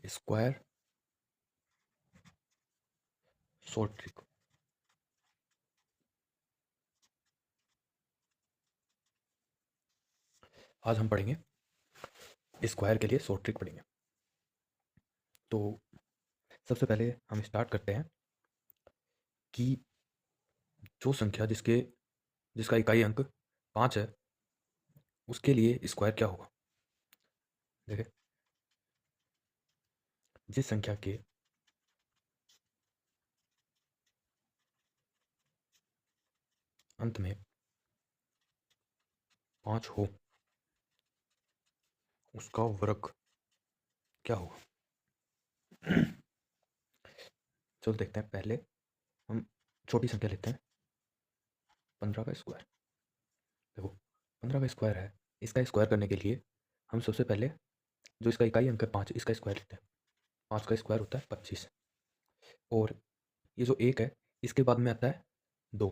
Square short trick. आज हम पढ़ेंगे स्क्वायर के लिए शॉर्ट ट्रिक पढ़ेंगे। तो सबसे पहले हम स्टार्ट करते हैं कि जो संख्या जिसका इकाई अंक 5 है उसके लिए स्क्वायर क्या होगा। देखिए, जिस संख्या के अंत में 5 हो उसका वर्ग क्या होगा। चलो देखते हैं। पहले हम छोटी संख्या लेते हैं, 15 का स्क्वायर। देखो, 15 का स्क्वायर है, इसका स्क्वायर करने के लिए हम सबसे पहले जो इसका इकाई अंक है 5, इसका स्क्वायर लेते हैं। 5 का स्क्वायर होता है 25, और ये जो एक है इसके बाद में आता है 2,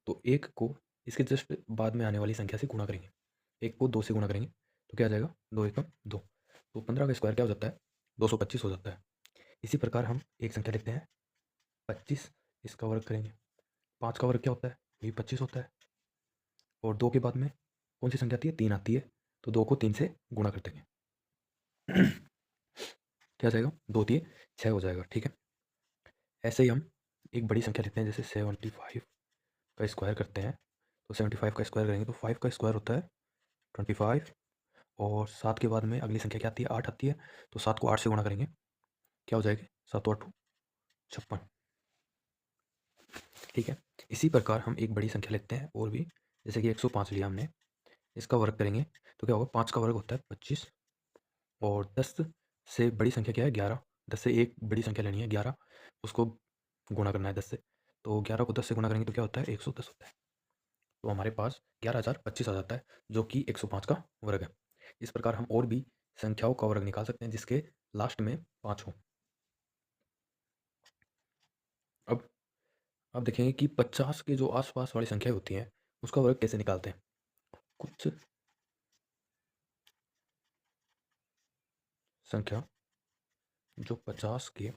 तो एक को इसके जस्ट बाद में आने वाली संख्या से गुणा करेंगे। एक को 2 से गुणा करेंगे तो क्या आ जाएगा, 2 एकम 2, तो 15 का स्क्वायर क्या हो जाता है, 225 हो जाता है। इसी प्रकार हम एक संख्या लेते हैं 25, इसका वर्ग करेंगे। 5 का वर्ग क्या होता है, ये 25 होता है, और 2 के बाद में कौन सी संख्या आती है, 3 आती है, तो 2 को 3 से गुणा कर देंगे। क्या जाएगा, 2 दिए 6 हो जाएगा। ठीक है, ऐसे ही हम एक बड़ी संख्या लेते हैं, जैसे 75 का स्क्वायर करते हैं, तो 75 का स्क्वायर करेंगे तो 5 का स्क्वायर होता है 25, और 7 के बाद में अगली संख्या क्या आती है, 8 आती है, तो 7 को 8 से गुणा करेंगे, क्या हो जाएगी, 7 8 56। ठीक है, इसी प्रकार हम एक बड़ी संख्या लेते हैं और भी, जैसे कि 105 लिया हमने, इसका वर्ग करेंगे तो क्या होगा, 5 का वर्ग होता है 25, और 10 से बड़ी संख्या क्या है, 11। 10 से एक बड़ी संख्या लेनी है 11, उसको गुणा करना है 10 से, तो 11 को 10 से गुणा करेंगे तो क्या होता है, 110 होता है। तो हमारे पास 11,025 आ जाता है, जो कि 105 का वर्ग है। इस प्रकार हम और भी संख्याओं का वर्ग निकाल सकते हैं जिसके लास्ट में 5 हो। अब अब देखेंगे कि 50 के जो आसपास वाली संख्या होती हैं उसका वर्ग कैसे निकालते हैं। कुछ संख्या जो 50 के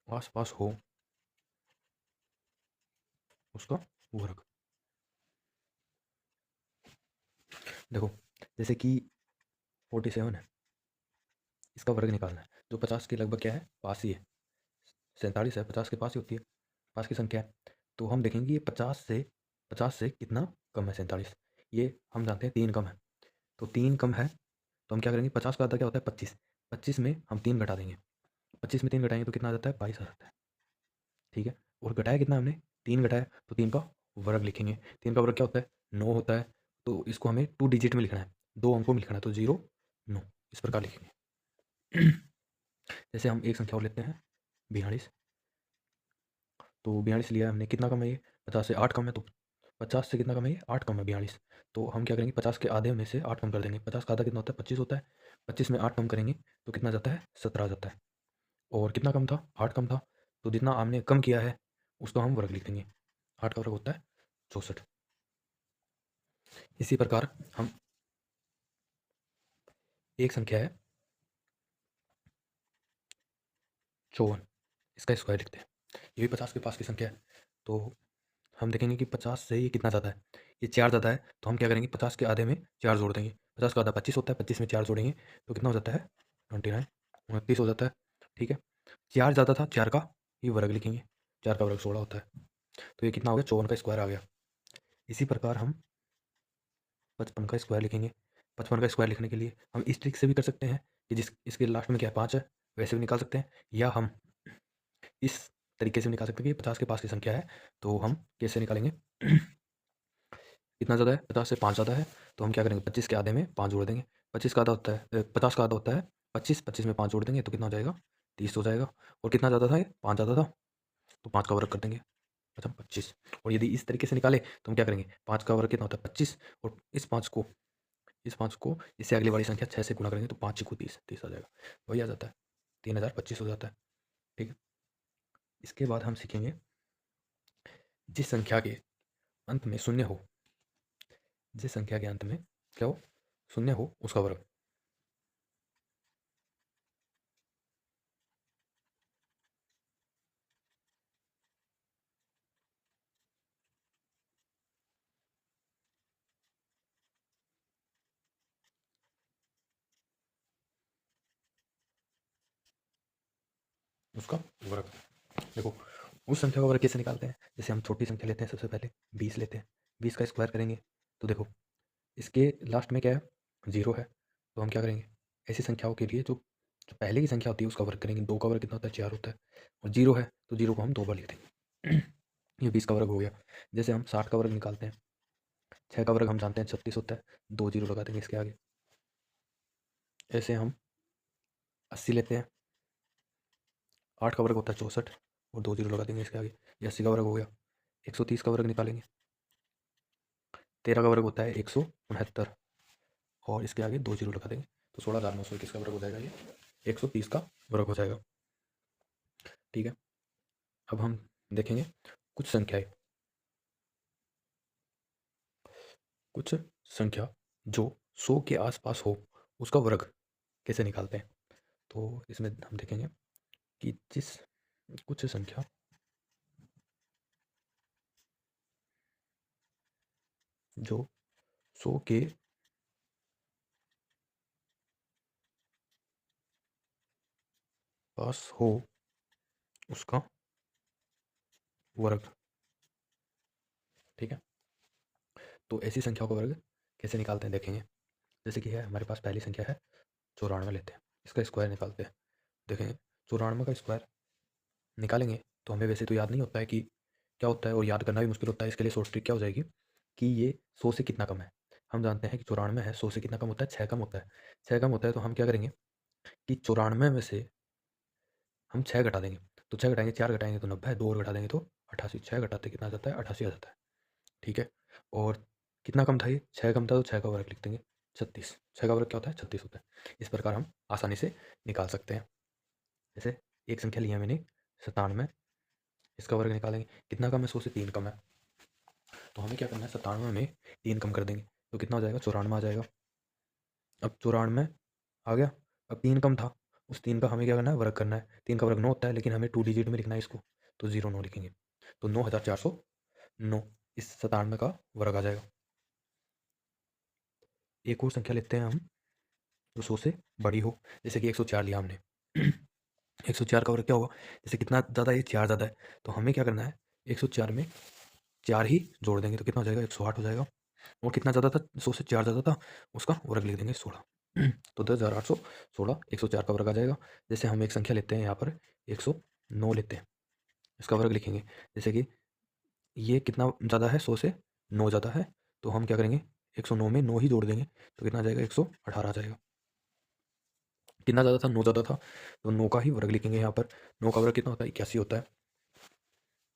आसपास हो उसका वर्ग। देखो, जैसे कि 47 है, इसका वर्ग निकालना है, जो 50 के लगभग क्या है, पास ही है। 47 है, 50 के पास ही होती है, पास की संख्या है। तो हम देखेंगे ये 50 से कितना कम है, 47। ये हम जानते हैं 3 कम है, तो 3 कम है, तो हम क्या करेंगे, 50 का आधा क्या होता है, 25। 25 में हम 3 घटा देंगे, 25 में 3 घटाएंगे तो कितना आ जाता है, 22 आ जाता है। ठीक है, और घटाया कितना हमने, 3 घटाया, तो 3 का वर्ग लिखेंगे। 3 का वर्ग क्या होता है, 9 होता है, तो इसको हमें 2 डिजिट में लिखना है, 2 अंकों में लिखना है, तो 0 9 इस प्रकार लिखेंगे। जैसे हम एक संख्या और लेते हैं 42, तो 42 लिया हमने, कितना कम है ये, 50 से 8 कम है, तो 50 से कितना कम है ये, 8 कम है 42। तो हम क्या करेंगे, 50 के आधे में से 8 कम कर देंगे। 50 का आधा कितना होता है, 25 होता है, 25 में 8 कम करेंगे तो कितना जाता है, 17 जाता है। और कितना कम था, 8 कम था, तो जितना हमने कम किया है उसका हम वर्ग लिख देंगे। 8 का वर्ग होता है 64। इसी प्रकार हम एक संख्या है 54, इसका स्क्वायर लिखते हैं। ये भी 50 के पास की संख्या है, तो हम देखेंगे कि 50 से ये कितना ज़्यादा है, ये 4 ज़्यादा है, तो हम क्या करेंगे, 50 के आधे में 4 जोड़ देंगे। 50 का आधा 25 होता है, 25 में 4 जोड़ेंगे तो कितना हो जाता है, 29 29 हो जाता है। ठीक है, 4 ज़्यादा था, 4 का ये वर्ग लिखेंगे, 4 का वर्ग 16 होता है, तो ये कितना हो गया, 54 का स्क्वायर आ गया। इसी प्रकार हम 55 का स्क्वायर लिखेंगे। 55 का स्क्वायर लिखने के लिए हम इस ट्रिक से भी कर सकते हैं कि जिस इसके लास्ट में क्या है, 5 है, वैसे भी निकाल सकते हैं, या हम इस तरीके से भी निकाल सकते हैं कि 50 के पास की संख्या है, तो हम कैसे निकालेंगे। कितना ज़्यादा है, 50 से 5 ज़्यादा है, तो हम क्या करेंगे, 25 के आधे में 5 जोड़ देंगे। 25 का आधा होता है 50 का आधा होता है 25, 25 में 5 जोड़ देंगे तो कितना हो जाएगा, 30 हो जाएगा। और कितना ज़्यादा था, ये 5 ज़्यादा था, तो 5 का वर्ग कर देंगे, अच्छा 25। और यदि इस तरीके से निकाले तो हम क्या करेंगे, 5 का वर्ग कितना होता है 25, और इस 5 को इससे अगली वाली संख्या 6 से गुणा करेंगे तो 5 को 30 30 आ जाएगा, वही आ जाता है, 3025 हो जाता है। ठीक है, इसके बाद हम सीखेंगे जिस संख्या के अंत में शून्य हो, जिस संख्या के अंत में क्या हो, शून्य हो उसका वर्ग। उसका वर्ग। देखो उस संख्या का वर्ग कैसे निकालते हैं, जैसे हम छोटी संख्या लेते हैं, सबसे पहले 20 लेते हैं, 20 का स्क्वायर करेंगे तो देखो इसके लास्ट में क्या है, 0 है, तो हम क्या करेंगे, ऐसी संख्याओं के लिए जो जो पहले की संख्या होती है उसका वर्ग करेंगे। 2 का वर्ग कितना होता है, 4 होता है, और 0 है तो 0 को हम 2 बार लिख देंगे। ये 20 का वर्ग हो गया। जैसे हम 60 का वर्ग निकालते हैं, 6 का वर्ग हम जानते हैं 36 होता है, 2 जीरो लगा देंगे इसके आगे। ऐसे हम 80 लेते हैं, 8 का वर्ग होता है 64, और 2 जीरो लगा देंगे इसके आगे, ये 80 का वर्ग हो गया। 130 का वर्ग निकालेंगे, 13 का वर्ग होता है 169, और इसके आगे 2 जीरो लगा देंगे, तो 16,921 का वर्ग हो जाएगा, ये 130 का वर्ग हो जाएगा। ठीक है, अब हम देखेंगे कुछ संख्याएं, कुछ संख्या जो 100 के आसपास हो उसका वर्ग कैसे निकालते हैं। तो इसमें हम देखेंगे कि जिस कुछ संख्या जो 100 के पास हो उसका वर्ग। ठीक है, तो ऐसी संख्याओं का वर्ग कैसे निकालते हैं देखेंगे। जैसे कि है हमारे पास पहली संख्या है 94 लेते हैं, इसका स्क्वायर निकालते हैं। देखेंगे 94 का स्क्वायर निकालेंगे तो हमें वैसे तो याद नहीं होता है कि क्या होता है, और याद करना भी मुश्किल होता है। इसके लिए शॉर्ट ट्रिक क्या हो जाएगी कि ये 100 से कितना कम है। हम जानते हैं कि 94 है, 100 से कितना कम होता है, 6 कम होता है। 6 कम होता है तो हम क्या करेंगे कि 94 में से हम 6 घटा देंगे, तो 6 घटाएंगे, 4 घटाएंगे तो 90 है, 2 और घटा देंगे तो 88, 6 घटाते कितना आ जाता है, 88 आ जाता है। ठीक है, और कितना कम था, ये 6 कम था तो 6 का वर्ग लिख देंगे 36। 6 का वर्ग क्या होता है, 36 होता है। इस प्रकार हम आसानी से निकाल सकते हैं। जैसे एक संख्या ली है मैंने 97, इसका वर्ग निकालेंगे, कितना कम है, 100 से 3 कम है, तो हमें क्या करना है, 97 में 3 कम कर देंगे तो कितना हो जाएगा, 94 आ जाएगा। अब 94 आ गया, अब 3 कम था, उस 3 का हमें क्या करना है, वर्ग करना है। 3 का वर्ग 9 होता है, लेकिन हमें 2 डिजिट में लिखना है इसको, तो 09 लिखेंगे, तो 9409 इस 97 का वर्ग आ जाएगा। एक और संख्या लेते हैं हम जो 100 से बड़ी हो, जैसे कि 104 लिया हमने। 104 का वर्ग क्या होगा, जैसे कितना ज़्यादा है, 4 ज़्यादा है, तो हमें क्या करना है, 104 में 4 ही जोड़ देंगे तो कितना हो जाएगा, 108 हो जाएगा। और कितना ज़्यादा था, 100 से 4 ज़्यादा था, उसका वर्ग लिख देंगे 16। तो 10,816 104 का वर्ग आ जाएगा। जैसे हम एक संख्या लेते हैं यहाँ पर 109 लेते हैं, इसका वर्ग लिखेंगे। जैसे कि ये कितना ज़्यादा है, 100 से 9 ज़्यादा है, तो हम क्या करेंगे, 109 में 9 ही जोड़ देंगे तो कितना आ जाएगा, 118 आ जाएगा। कितना ज़्यादा था, 9 ज़्यादा था, तो 9 का ही वर्ग लिखेंगे यहाँ पर। 9 का वर्ग कितना होता है, 81 होता है,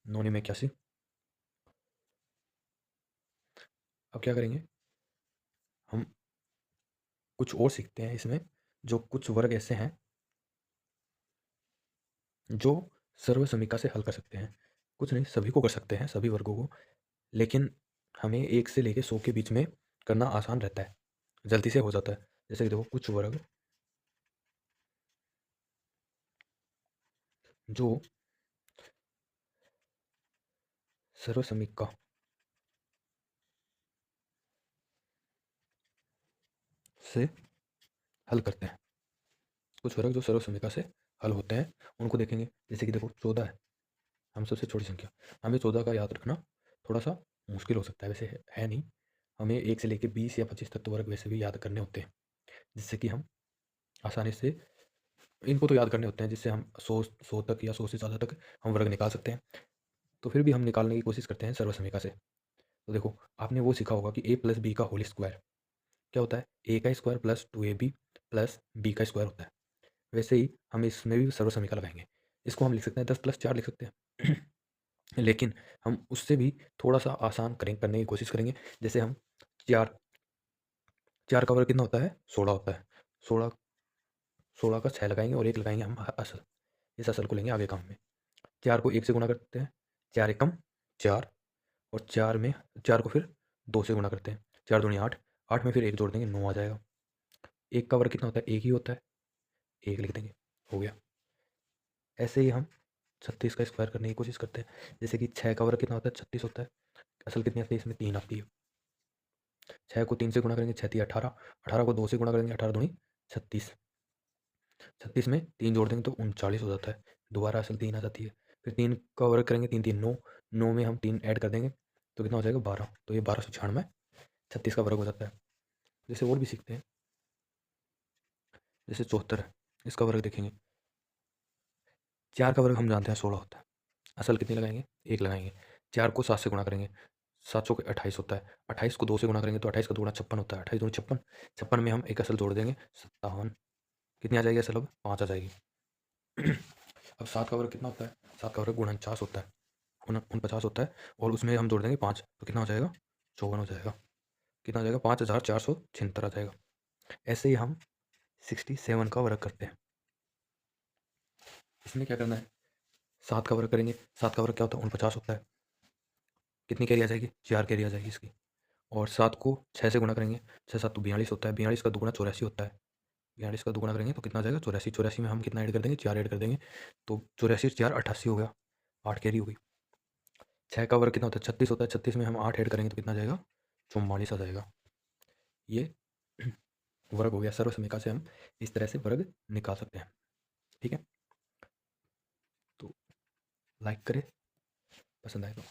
9 में 81। अब क्या करेंगे, हम कुछ और सीखते हैं इसमें, जो कुछ वर्ग ऐसे हैं जो सर्वसमीका से हल कर सकते हैं। कुछ नहीं, सभी को कर सकते हैं, सभी वर्गों को, लेकिन हमें 1 से लेके 100 के बीच में करना आसान रहता है, जल्दी से हो जाता है। जैसे कि देखो कुछ वर्ग जो सर्वसमीका से हल करते हैं, कुछ वर्ग जो सर्वसमीका से हल होते हैं उनको देखेंगे। जैसे कि देखो 14 है, हम सबसे छोटी संख्या, हमें 14 का याद रखना थोड़ा सा मुश्किल हो सकता है, वैसे है नहीं। हमें 1 से लेके 20 या 25 तक तो वर्ग वैसे भी याद करने होते हैं, जिससे कि हम आसानी से इनको तो याद करने होते हैं, जिससे हम 100 तक या 100 से ज़्यादा तक हम वर्ग निकाल सकते हैं। तो फिर भी हम निकालने की कोशिश करते हैं सर्वसमीका से। तो देखो आपने वो सीखा होगा कि a प्लस बी का होल स्क्वायर क्या होता है, a का square plus 2ab plus b का स्क्वायर होता है। वैसे ही हम इसमें भी सर्वसमीका लगाएंगे, इसको हम लिख सकते हैं 10 प्लस 4 लिख सकते हैं। लेकिन हम उससे भी थोड़ा सा आसान करने की कोशिश करेंगे। जैसे हम 4, 4 का वर्ग कितना होता है, 16 होता है। 16, 16 का 6 लगाएंगे और 1 लगाएंगे हम असल, इस असल को लेंगे आगे काम में। 4 को 1 से गुणा करते हैं, 4 एकम 4, और 4 में 4 को फिर 2 से गुणा करते हैं, 4 दूनी 8, 8 में फिर 1 जोड़ देंगे, 9 आ जाएगा। 1 का वर्ग कितना होता है? 1 ही होता है, 1 लिख देंगे, हो गया। ऐसे ही हम 36 का स्क्वायर करने की कोशिश करते हैं। जैसे कि 6 का वर्ग कितना होता है? 36 होता है। असल कितनी आती है इसमें? 3 आती है। 6 को 3 से गुणा करेंगे, 6 3 18, 18 को 2 से गुणा करेंगे, 18 दूनी 36, 36 में 3 जोड़ देंगे तो 39 हो जाता है। दोबारा असल 3 आ जाती है। फिर 3 का वर्ग करेंगे, 3 3 9, 9 में हम 3 ऐड कर देंगे तो कितना हो जाएगा? 12। तो ये 1296, 36 का वर्ग हो जाता है। जैसे और भी सीखते हैं, जैसे 74 है, इसका वर्ग देखेंगे। 4 का वर्ग हम जानते हैं 16 होता है। असल कितनी लगाएंगे? 1 लगाएंगे। 4 को 7 से गुणा करेंगे, 7 चौके 28 होता है। 28 को 2 से गुणा करेंगे तो 28 का दुगुना 56 होता है। 28 दूनी 56, 56 में हम एक असल जोड़ देंगे, 57। कितनी आ जाएगी असल? अब 5 आ जाएगी। अब 7 का वर्ग कितना होता है? 7 का वर्ग 49 होता है, 49 होता है, और उसमें हम जोड़ देंगे 5 तो कितना हो जाएगा? 54 हो जाएगा। कितना हो जाएगा? 5476 आ जाएगा। ऐसे ही हम 67 का वर्ग करते हैं। इसमें क्या करना है? 7 का वर्ग करेंगे, 7 का वर्ग क्या होता है? 49 होता है। कितनी कैरी आ जाएगी? 4 कैरी आ जाएगी इसकी। और 7 को 6 से गुणा करेंगे, 6 7 तो 42 होता है, 42 का दुगुना 84 होता है। 42 का दुगुना करेंगे तो कितना आ जाएगा? 84, 84 में हम कितना ऐड कर देंगे? 4 ऐड कर देंगे तो 84 4 88 हो गया, 8 कैरी हो गई। 6 का वर्ग कितना होता है? 36 होता है, 36 में हम 8 ऐड करेंगे तो कितना आ जाएगा? 44 आ जाएगा। ये वर्ग हो गया। सर्वसमीका से हम इस तरह से वर्ग निकाल सकते हैं। ठीक है, तो लाइक करें पसंद आए तो।